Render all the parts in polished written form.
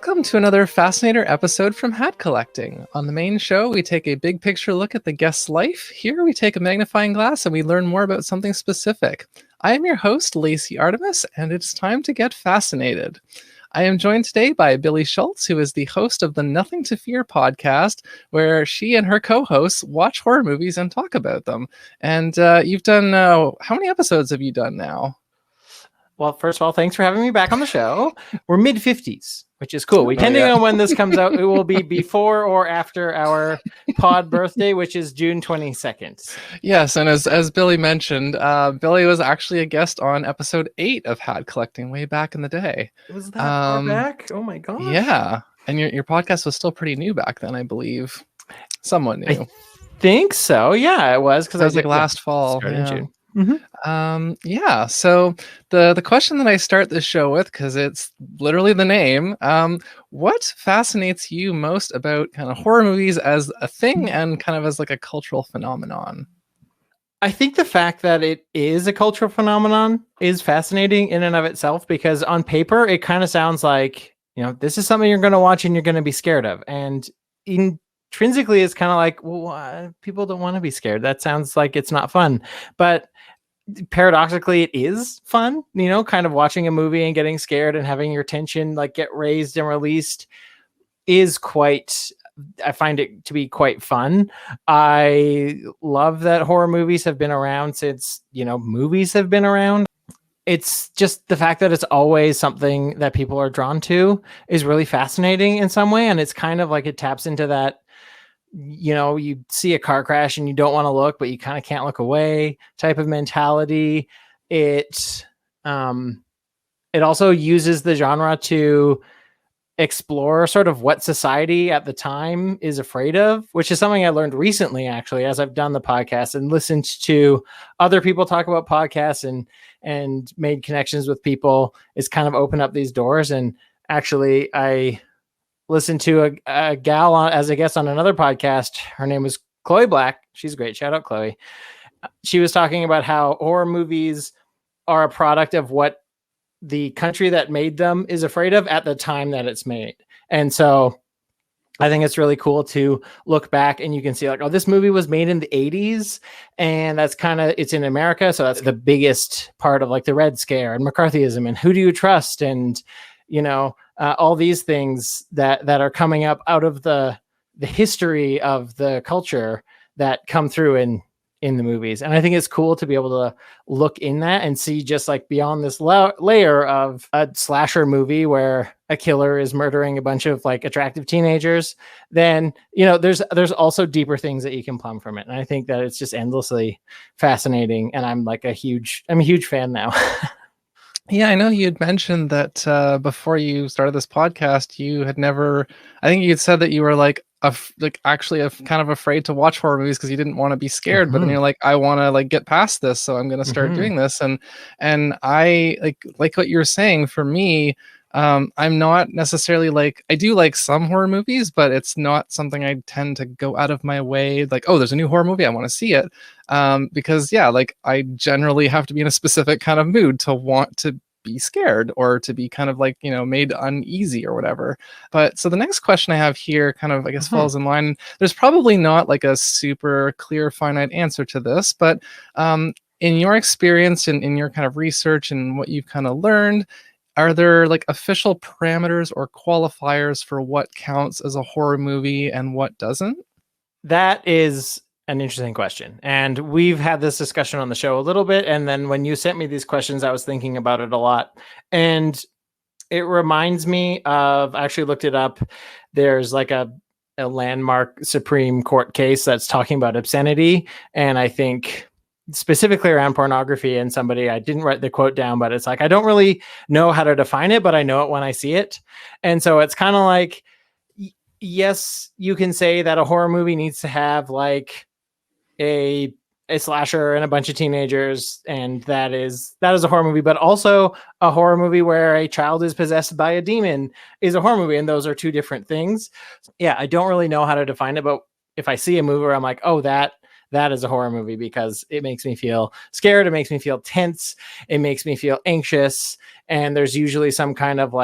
Welcome to another Fascinator episode from Hat Collecting. On the main show, we take a big picture look at the guest's life. Here, we take a magnifying glass and we learn more about something specific. I am your host, Lacey Artemis, and it's time to get fascinated. I am joined today by Billie Schultz, who is the host of the Nothing to Fear podcast, where she and her co-hosts watch horror movies and talk about them. And you've done, how many episodes have you done now? Well, first of all, thanks for having me back on the show. We're mid-50s, which is cool. Depending on when this comes out, it will be before or after our pod birthday, which is June 22nd. Yes, and as Billie mentioned, Billie was actually a guest on episode 8 of Hat Collecting way back in the day. Was that far back? Oh my gosh. Yeah, and your podcast was still pretty new back then, I believe. Somewhat new. I think so. Yeah, it was. Because it was like last fall. Started in June. Mm-hmm. So the question that I start this show with, because it's literally the name, what fascinates you most about kind of horror movies as a thing and kind of as like a cultural phenomenon? I think the fact that it is a cultural phenomenon is fascinating in and of itself, because on paper, it kind of sounds like, this is something you're going to watch and you're going to be scared of. And intrinsically, it's kind of like, well, people don't want to be scared. That sounds like it's not fun. But paradoxically, it is fun, kind of watching a movie and getting scared and having your tension like get raised and released is I find it to be quite fun. I love that horror movies have been around since, movies have been around. It's just the fact that it's always something that people are drawn to is really fascinating in some way. And it's kind of like it taps into that, you see a car crash and you don't want to look, but you kind of can't look away type of mentality. It also uses the genre to explore sort of what society at the time is afraid of, which is something I learned recently, actually, as I've done the podcast and listened to other people talk about podcasts and made connections with people. It's kind of opened up these doors. And actually, I listened to a gal as a guest on another podcast. Her name was Chloe Black. She's great. Shout out, Chloe. She was talking about how horror movies are a product of what the country that made them is afraid of at the time that it's made. And so I think it's really cool to look back and you can see like, oh, this movie was made in the 80s and that's it's in America. So that's the biggest part of like the Red Scare and McCarthyism and who do you trust? And, all these things that are coming up out of the history of the culture that come through in the movies. And I think it's cool to be able to look in that and see just like beyond this layer of a slasher movie where a killer is murdering a bunch of like attractive teenagers. Then, there's also deeper things that you can plumb from it. And I think that it's just endlessly fascinating. And I'm a huge fan now. Yeah, I know you had mentioned that before you started this podcast, you had never, I think you had said that you were actually kind of afraid to watch horror movies because you didn't want to be scared, but then you're like, I want to get past this, so I'm going to start doing this. And I like what you're saying. For me, I'm not necessarily I do like some horror movies, but it's not something I tend to go out of my way. Oh, there's a new horror movie, I want to see it. Because I generally have to be in a specific kind of mood to want to be scared or to be kind of made uneasy or whatever. But so the next question I have here kind of, I guess, falls in line. There's probably not a super clear, finite answer to this, but in your experience and in your kind of research and what you've kind of learned, are there official parameters or qualifiers for what counts as a horror movie and what doesn't? That is an interesting question. And we've had this discussion on the show a little bit. And then when you sent me these questions, I was thinking about it a lot. And it reminds me of, I actually looked it up. There's a landmark Supreme Court case that's talking about obscenity. And I think specifically around pornography, and I didn't write the quote down, but it's I don't really know how to define it, but I know it when I see it. And so it's kind of yes, you can say that a horror movie needs to have a slasher and a bunch of teenagers, and that is a horror movie, but also a horror movie where a child is possessed by a demon is a horror movie, and those are two different things. Yeah, I don't really know how to define it, but if I see a movie where I'm like, oh, that is a horror movie because it makes me feel scared, it makes me feel tense, it makes me feel anxious, and there's usually some kind of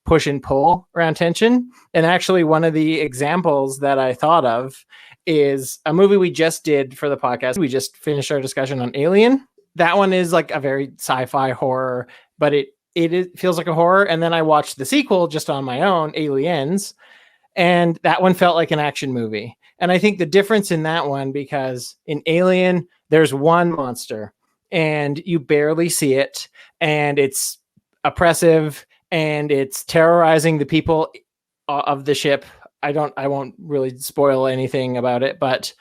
push and pull around tension. And actually, one of the examples that I thought of is a movie we just did for the podcast. We just finished our discussion on Alien. That one is like a very sci-fi horror, but it feels like a horror. And then I watched the sequel just on my own, Aliens, and that one felt like an action movie. And I think the difference in that one, because in Alien, there's one monster and you barely see it, and it's oppressive and it's terrorizing the people of the ship. I won't really spoil anything about it, but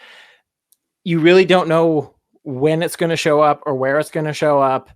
you really don't know when it's going to show up or where it's going to show up,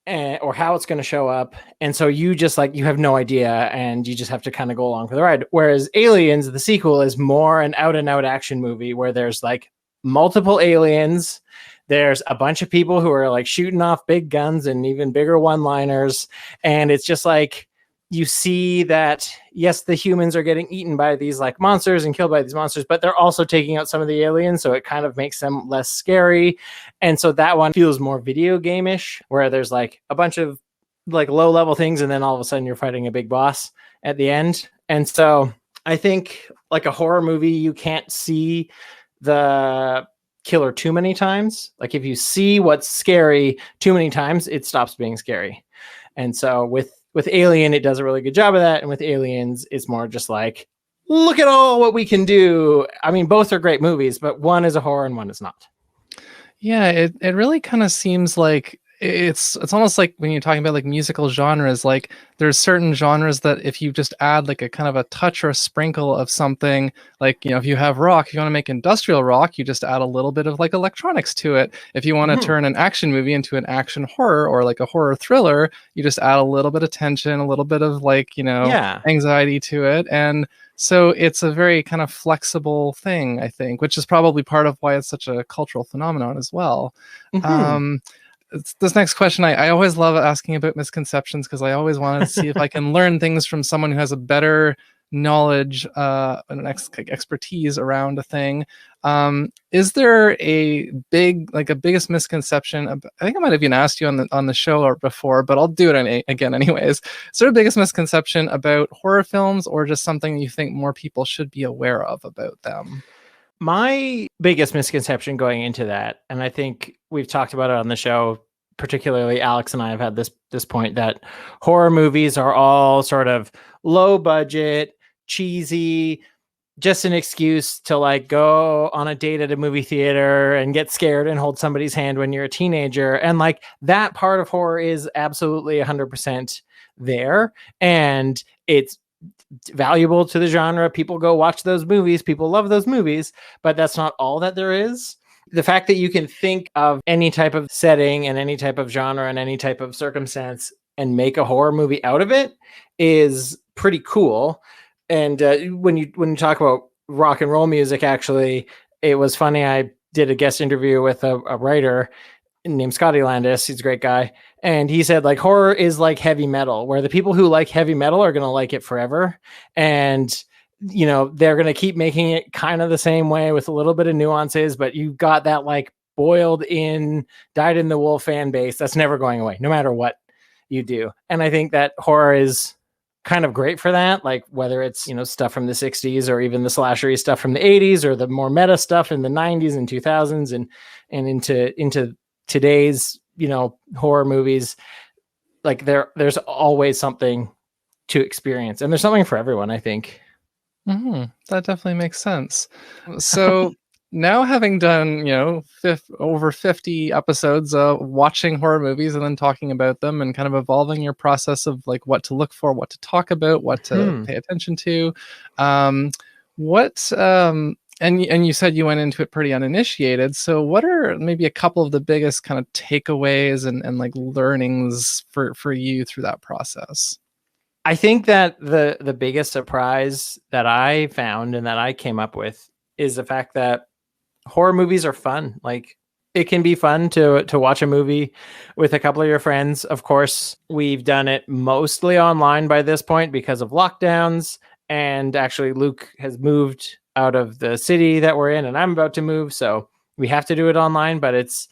or how it's going to show up. And so you just like, you have no idea, and you just have to kind of go along for the ride. Whereas Aliens, the sequel, is more an out and out action movie where there's like multiple aliens. There's a bunch of people who are like shooting off big guns and even bigger one-liners. And it's just like, you see that, yes, the humans are getting eaten by these like monsters and killed by these monsters, but they're also taking out some of the aliens. So it kind of makes them less scary. And so that one feels more video game-ish, where there's like a bunch of like low level things. And then all of a sudden you're fighting a big boss at the end. And so I think like a horror movie, you can't see the killer too many times. Like if you see what's scary too many times, it stops being scary. And so with Alien, it does a really good job of that. And with Aliens, it's more just like, look at all what we can do. I mean, both are great movies, but one is a horror and one is not. Yeah, it really kind of seems like it's almost like when you're talking about like musical genres, like there's certain genres that if you just add like a kind of a touch or a sprinkle of something, like, you know, if you have rock, if you want to make industrial rock, you just add a little bit of like electronics to it. If you want to turn an action movie into an action horror or like a horror thriller, you just add a little bit of tension, a little bit of like, you know, anxiety to it. And so it's a very kind of flexible thing, I think, which is probably part of why it's such a cultural phenomenon as well. This next question, I always love asking about misconceptions, because I always want to see if I can learn things from someone who has a better knowledge and expertise around a thing. Is there a biggest misconception? I think I might have even asked you on the show or before, but I'll do it again anyways. Is there a biggest misconception about horror films, or just something you think more people should be aware of about them? My biggest misconception going into that, and I think we've talked about it on the show, particularly Alex and I have had this point, that horror movies are all sort of low budget, cheesy, just an excuse to like go on a date at a movie theater and get scared and hold somebody's hand when you're a teenager. And like that part of horror is absolutely 100% there. And it's valuable to the genre. People go watch those movies. People love those movies, but that's not all that there is. The fact that you can think of any type of setting and any type of genre and any type of circumstance and make a horror movie out of it is pretty cool. And when you talk about rock and roll music, actually, it was funny. I did a guest interview with a writer named Scotty Landis. He's a great guy. And he said like horror is like heavy metal, where the people who like heavy metal are going to like it forever. And, you know, they're going to keep making it kind of the same way with a little bit of nuances, but you've got that like boiled in, dyed in the wool fan base that's never going away, no matter what you do. And I think that horror is kind of great for that, like whether it's, you know, stuff from the 60s or even the slashery stuff from the 80s or the more meta stuff in the 90s and 2000s and into today's, you know, horror movies. Like there's always something to experience, and there's something for everyone, I think. That definitely makes sense. So now, having done, you know, over 50 episodes watching horror movies and then talking about them and kind of evolving your process of like what to look for, what to talk about, what to pay attention to, and you said you went into it pretty uninitiated. So what are maybe a couple of the biggest kind of takeaways and like learnings for you through that process? I think that the biggest surprise that I found and that I came up with is the fact that horror movies are fun. Like it can be fun to watch a movie with a couple of your friends. Of course, we've done it mostly online by this point because of lockdowns. And actually Luke has moved out of the city that we're in, and I'm about to move. So we have to do it online, but it's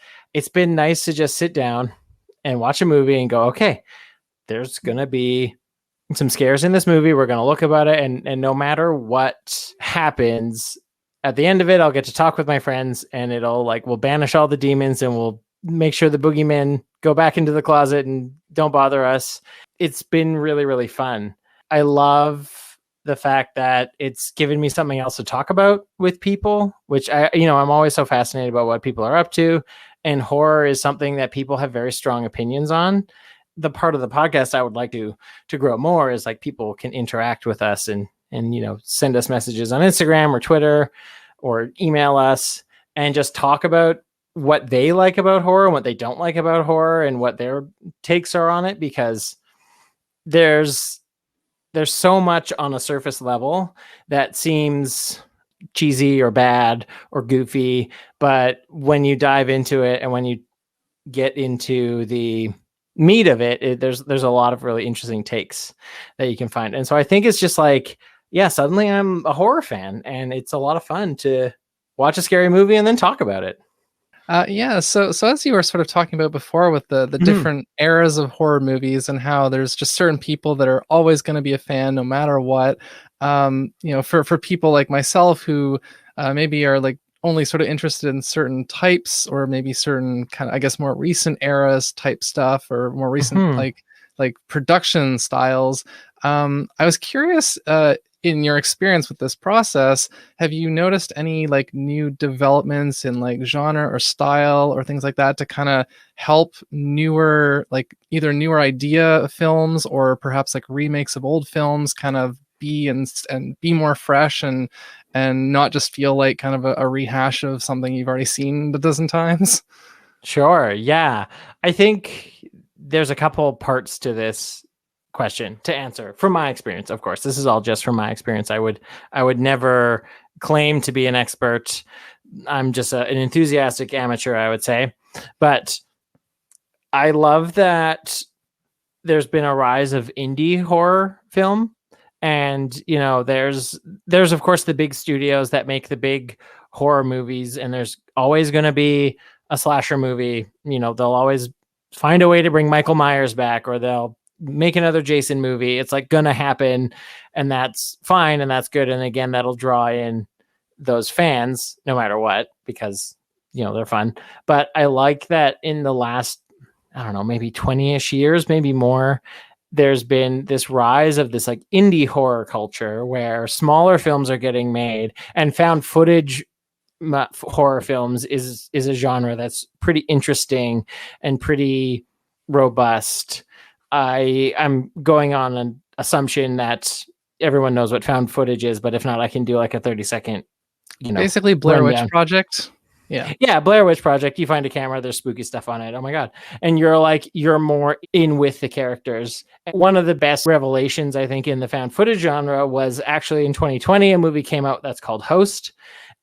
been nice to just sit down and watch a movie and go, okay, there's going to be some scares in this movie. We're going to look about it. And no matter what happens at the end of it, I'll get to talk with my friends and we'll banish all the demons and we'll make sure the boogeymen go back into the closet and don't bother us. It's been really, really fun. I love the fact that it's given me something else to talk about with people, which I'm always so fascinated about what people are up to. And horror is something that people have very strong opinions on. The part of the podcast I would like to grow more is like people can interact with us and send us messages on Instagram or Twitter or email us and just talk about what they like about horror and what they don't like about horror and what their takes are on it, because there's so much on a surface level that seems cheesy or bad or goofy, but when you dive into it and when you get into the meat of it, there's a lot of really interesting takes that you can find. And so I think it's just like, yeah, suddenly I'm a horror fan and it's a lot of fun to watch a scary movie and then talk about it. Yeah, so as you were sort of talking about before with the different eras of horror movies and how there's just certain people that are always going to be a fan no matter what. For people like myself who maybe are like only sort of interested in certain types or maybe certain kind of, I guess, more recent eras type stuff or more recent like production styles. I was curious, in your experience with this process, have you noticed any like new developments in like genre or style or things like that to kind of help newer, like either newer idea films or perhaps like remakes of old films kind of be and be more fresh and not just feel like kind of a rehash of something you've already seen a dozen times? Sure. Yeah. I think there's a couple parts to this question to answer from my experience. Of course, this is all just from my experience. I would never claim to be an expert. I'm just an enthusiastic amateur, I would say. But I love that there's been a rise of indie horror film. And, there's of course the big studios that make the big horror movies, and there's always going to be a slasher movie. They'll always find a way to bring Michael Myers back, or they'll make another Jason movie. It's like gonna happen, and that's fine and that's good. And again, that'll draw in those fans no matter what, because they're fun. But I like that in the last, I don't know, maybe 20-ish years, maybe more, there's been this rise of this like indie horror culture where smaller films are getting made, and found footage horror films is a genre that's pretty interesting and pretty robust. I'm going on an assumption that everyone knows what found footage is, but if not, I can do like a 30-second, basically Blair Witch Project. Yeah, Blair Witch Project. You find a camera, there's spooky stuff on it. Oh my God. And you're more in with the characters. One of the best revelations, I think, in the found footage genre was actually in 2020, a movie came out that's called Host.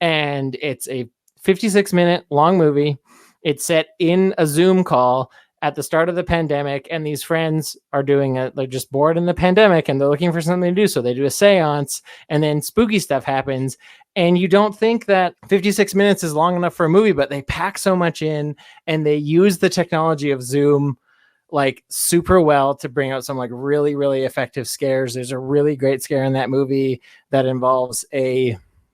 And it's a 56-minute long movie. It's set in a Zoom call at the start of the pandemic, and these friends are they're just bored in the pandemic and they're looking for something to do. So they do a seance, and then spooky stuff happens. And you don't think that 56 minutes is long enough for a movie, but they pack so much in, and they use the technology of Zoom like super well to bring out some like really, really effective scares. There's a really great scare in that movie that involves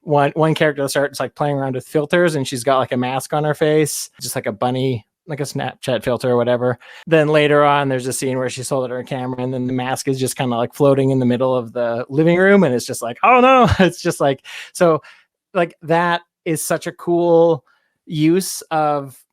one character that starts like playing around with filters, and she's got like a mask on her face, just like a bunny, like a Snapchat filter or whatever. Then later on, there's a scene where she's holding her camera, and then the mask is just kind of like floating in the middle of the living room, and it's just like, oh no. It's just like, so like that is such a cool use of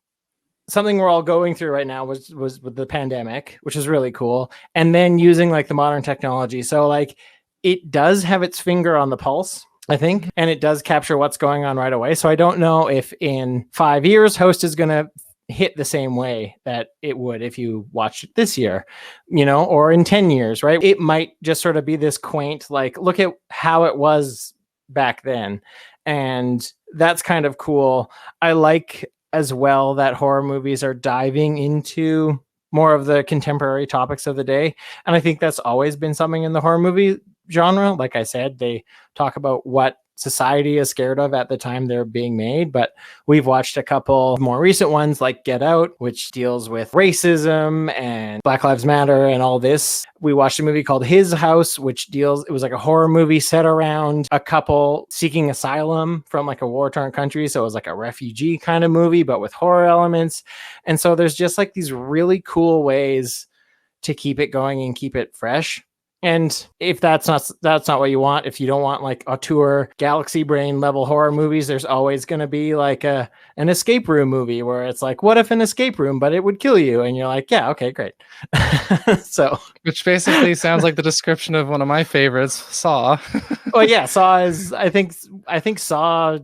something we're all going through right now, was with the pandemic, which is really cool. And then using like the modern technology. So like it does have its finger on the pulse, I think, and it does capture what's going on right away. So I don't know if in 5 years Host is going to hit the same way that it would if you watched it this year, or in 10 years, right? It might just sort of be this quaint, like, look at how it was back then. And that's kind of cool. I like as well that horror movies are diving into more of the contemporary topics of the day. And I think that's always been something in the horror movie genre. Like I said, they talk about what society is scared of at the time they're being made. But we've watched a couple more recent ones like Get Out, which deals with racism and Black Lives Matter and all this. We watched a movie called His House, which it was like a horror movie set around a couple seeking asylum from like a war-torn country. So it was like a refugee kind of movie, but with horror elements. And so there's just like these really cool ways to keep it going and keep it fresh. And if that's not what you want, if you don't want like auteur galaxy brain level horror movies, there's always going to be like an escape room movie where it's like, what if an escape room, but it would kill you? And you're like, yeah, okay, great. So, which basically sounds like the description of one of my favorites, Saw. well, yeah, Saw is, I think Saw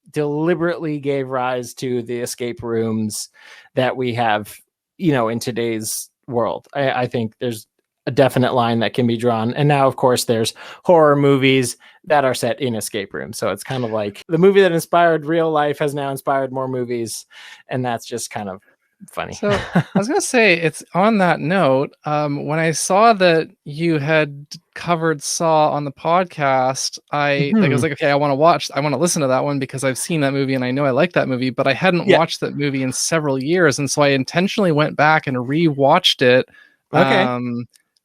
deliberately gave rise to the escape rooms that we have, in today's world. I think there's a definite line that can be drawn. And now, of course, there's horror movies that are set in escape rooms. So it's kind of like the movie that inspired real life has now inspired more movies. And that's just kind of funny. So I was going to say, it's on that note, when I saw that you had covered Saw on the podcast, I was like, okay, I want to listen to that one because I've seen that movie and I know I like that movie, but I hadn't watched that movie in several years. And so I intentionally went back and rewatched it.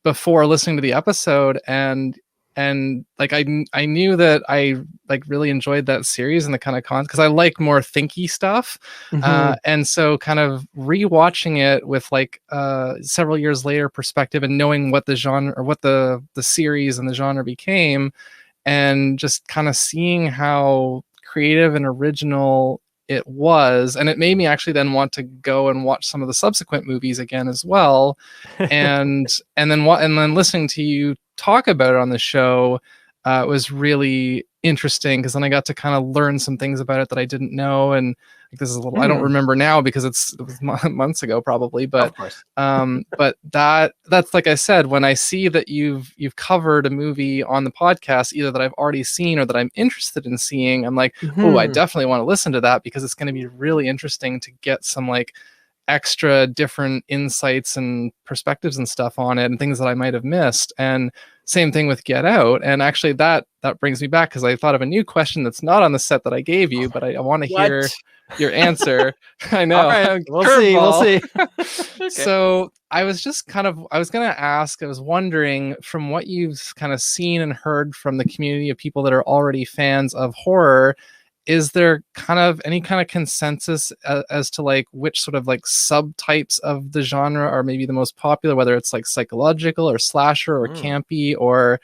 Before listening to the episode, and like I knew that I like really enjoyed that series and the kind of because I like more thinky stuff, and so kind of rewatching it with like several years later perspective and knowing what the genre or what the series and the genre became, and just kind of seeing how creative and original it was, and it made me actually then want to go and watch some of the subsequent movies again as well, and then listening to you talk about it on the show was really interesting because then I got to kind of learn some things about it that I didn't know, and like, this is a little I don't remember now because it was months ago probably, but but that's like I said, when I see that you've covered a movie on the podcast either that I've already seen or that I'm interested in seeing, I'm like, oh, I definitely want to listen to that because it's going to be really interesting to get some like extra different insights and perspectives and stuff on it and things that I might have missed. And same thing with Get Out. And actually that brings me back because I thought of a new question that's not on the set that I gave you, but I want to hear your answer. I know. Right. We'll see. Okay. So I was going to ask, I was wondering from what you've kind of seen and heard from the community of people that are already fans of horror, is there kind of any kind of consensus as to like which sort of like subtypes of the genre are maybe the most popular, whether it's like psychological or slasher or campy or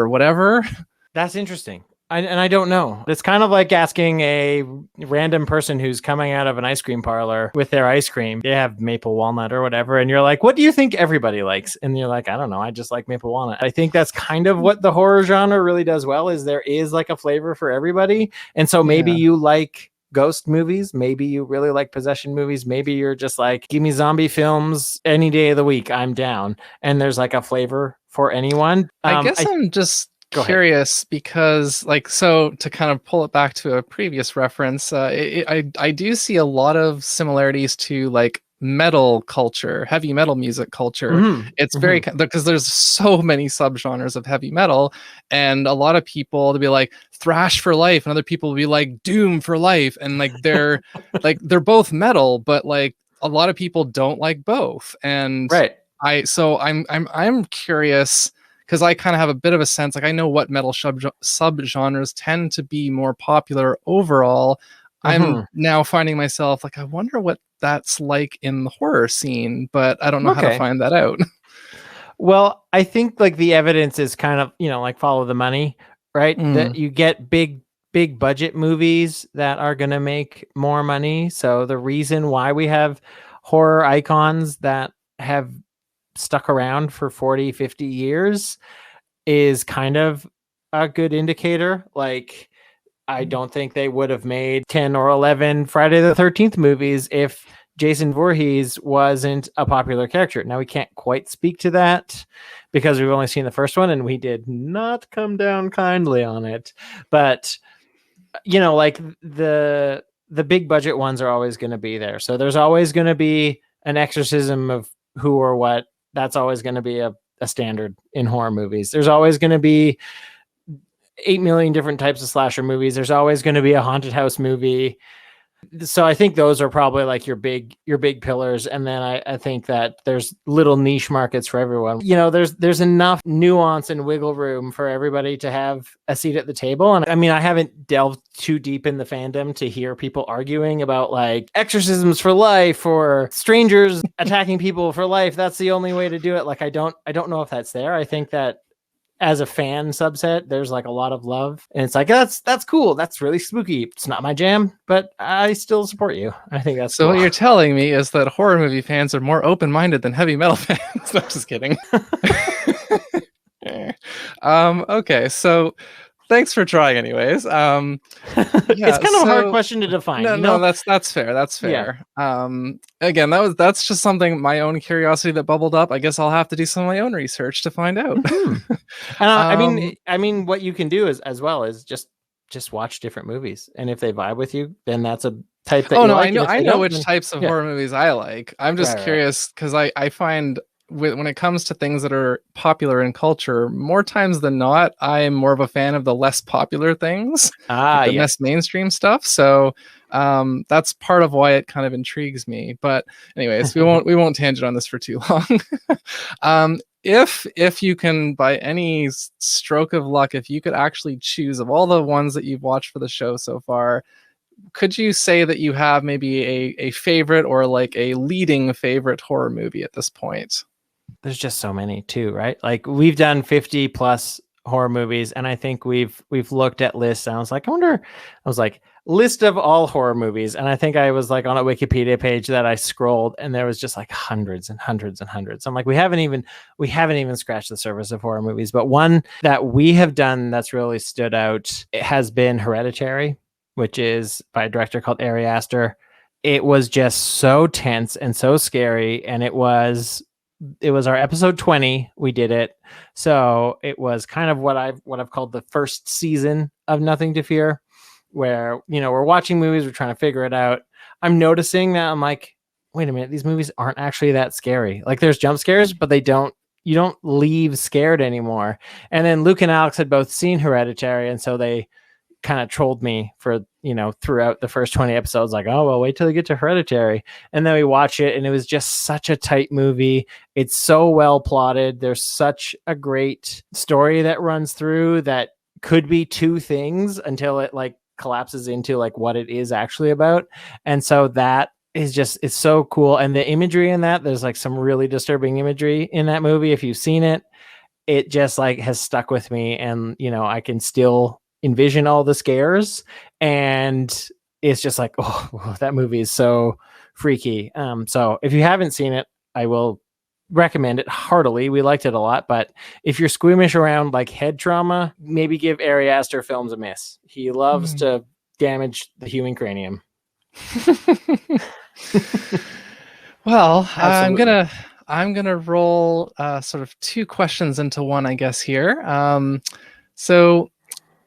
whatever? That's interesting. I don't know. It's kind of like asking a random person who's coming out of an ice cream parlor with their ice cream. They have maple walnut or whatever. And you're like, what do you think everybody likes? And you're like, I don't know. I just like maple walnut. I think that's kind of what the horror genre really does well, is there is like a flavor for everybody. And so maybe you like ghost movies. Maybe you really like possession movies. Maybe you're just like, give me zombie films any day of the week. I'm down. And there's like a flavor for anyone. I guess I'm just curious because like, so to kind of pull it back to a previous reference, I do see a lot of similarities to like metal culture, heavy metal music culture. It's very because there's so many subgenres of heavy metal, and a lot of people to be like thrash for life, and other people will be like doom for life, and like they're like they're both metal, but like a lot of people don't like both. And I'm curious because I kind of have a bit of a sense, like I know what metal subgenres tend to be more popular overall. I'm now finding myself like, I wonder what that's like in the horror scene, but I don't know how to find that out. Well, I think like the evidence is kind of, like follow the money, right? That you get big budget movies that are going to make more money. So the reason why we have horror icons that have stuck around for 40, 50 years is kind of a good indicator. Like, I don't think they would have made 10 or 11 Friday the 13th movies if Jason Voorhees wasn't a popular character. Now, we can't quite speak to that because we've only seen the first one and we did not come down kindly on it. But, like the big budget ones are always going to be there. So there's always going to be an exorcism of who or what. That's always going to be a standard in horror movies. There's always going to be 8 million different types of slasher movies. There's always going to be a haunted house movie. So I think those are probably like your big pillars. And then I think that there's little niche markets for everyone. There's enough nuance and wiggle room for everybody to have a seat at the table. And I mean, I haven't delved too deep in the fandom to hear people arguing about like exorcisms for life or strangers attacking people for life. That's the only way to do it. Like, I don't know if that's there. I think that as a fan subset, there's like a lot of love, and it's like, that's cool. That's really spooky. It's not my jam, but I still support you. I think that's so cool. What you're telling me is that horror movie fans are more open-minded than heavy metal fans. No, just kidding. Okay, so thanks for trying anyways. It's kind of a hard question to define. No, that's fair. That's fair. Yeah. Again, that's just something, my own curiosity that bubbled up. I guess I'll have to do some of my own research to find out. Mm-hmm. I mean, what you can do is as well is just watch different movies, and if they vibe with you, then that's a type that. I know which types of horror movies I like. I'm just curious because I find when it comes to things that are popular in culture, more times than not, I'm more of a fan of the less popular things, like the less mainstream stuff. So that's part of why it kind of intrigues me. But anyways, we won't tangent on this for too long. If you can, by any stroke of luck, if you could actually choose of all the ones that you've watched for the show so far, could you say that you have maybe a favorite or like a leading favorite horror movie at this point? There's just so many too, right? Like, we've done 50 plus horror movies, and I think we've looked at lists, and I was like list of all horror movies, and I think I was like on a Wikipedia page that I scrolled, and there was just like hundreds and hundreds and hundreds. I'm like, we haven't even scratched the surface of horror movies. But one that we have done that's really stood out, it has been Hereditary, which is by a director called Ari Aster. It was just so tense and so scary, and it was our episode 20. We did it. So it was kind of what I've called the first season of Nothing to Fear, where, we're watching movies, we're trying to figure it out. I'm noticing that I'm like, wait a minute, these movies aren't actually that scary. Like, there's jump scares, but you don't leave scared anymore. And then Luke and Alex had both seen Hereditary, and so they kind of trolled me for, throughout the first 20 episodes, like, oh, well, wait till they get to Hereditary. And then we watch it, and it was just such a tight movie. It's so well plotted. There's such a great story that runs through that could be two things until it like collapses into like what it is actually about. And so that is just, it's so cool. And the imagery in that, there's like some really disturbing imagery in that movie. If you've seen it, it just like has stuck with me. And, I can still envision all the scares, and it's just like, oh, that movie is so freaky. So if you haven't seen it, I will recommend it heartily. We liked it a lot, but if you're squeamish around like head trauma, maybe give Ari Aster films a miss. He loves to damage the human cranium. Well, absolutely. I'm gonna roll sort of two questions into one, I guess, here. So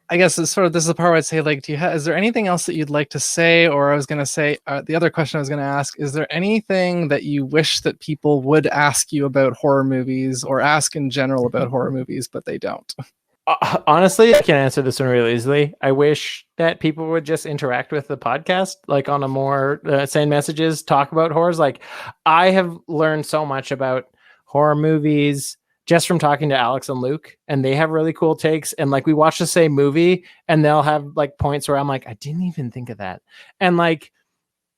I guess it's sort of, this is the part where I'd say, like, is there anything else that you'd like to say? Or I was going to say, the other question I was going to ask, is there anything that you wish that people would ask you about horror movies, or ask in general about horror movies, but they don't? Honestly, I can answer this one really easily. I wish that people would just interact with the podcast, like on a more send messages, talk about horrors. Like, I have learned so much about horror movies just from talking to Alex and Luke, and they have really cool takes. And like, we watch the same movie, and they'll have like points where I'm like, I didn't even think of that. And like,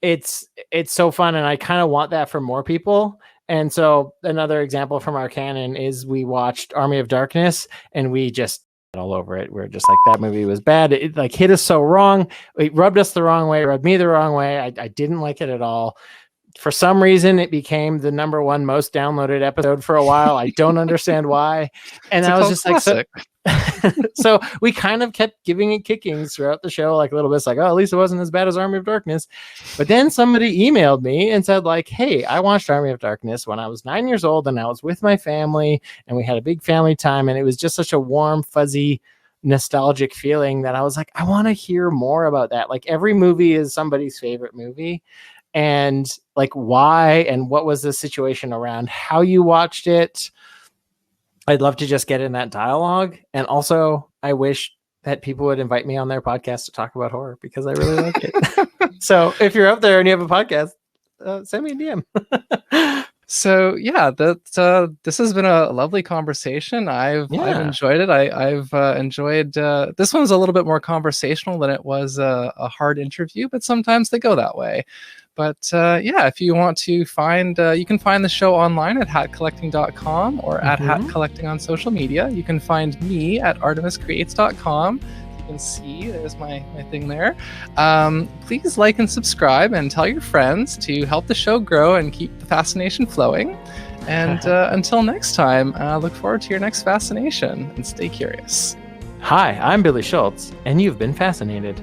it's so fun. And I kind of want that for more people. And so another example from our canon is we watched Army of Darkness, and we just all over it. We're just like, that movie was bad. It like hit us so wrong. It rubbed us the wrong way, rubbed me the wrong way. I didn't like it at all. For some reason, it became the #1 most downloaded episode for a while. I don't understand why. And I was just classic. Like, so we kind of kept giving it kickings throughout the show, like a little bit. It's like, oh, at least it wasn't as bad as Army of Darkness. But then somebody emailed me and said, like, hey, I watched Army of Darkness when I was 9 years old, and I was with my family, and we had a big family time. And it was just such a warm, fuzzy, nostalgic feeling that I was like, I want to hear more about that. Like, every movie is somebody's favorite movie. And like, why, and what was the situation around how you watched it? I'd love to just get in that dialogue. And also, I wish that people would invite me on their podcast to talk about horror because I really like it. So if you're out there and you have a podcast, send me a DM. So yeah, this has been a lovely conversation. I've enjoyed it. I've enjoyed this one's a little bit more conversational than it was a hard interview, but sometimes they go that way. But yeah, if you want to find, you can find the show online at hatcollecting.com or at Hat Collecting on social media. You can find me at artemiscreates.com. You can see there's my thing there. Please like and subscribe and tell your friends to help the show grow and keep the fascination flowing. And until next time, look forward to your next fascination and stay curious. Hi, I'm Billie Schultz, and you've been fascinated.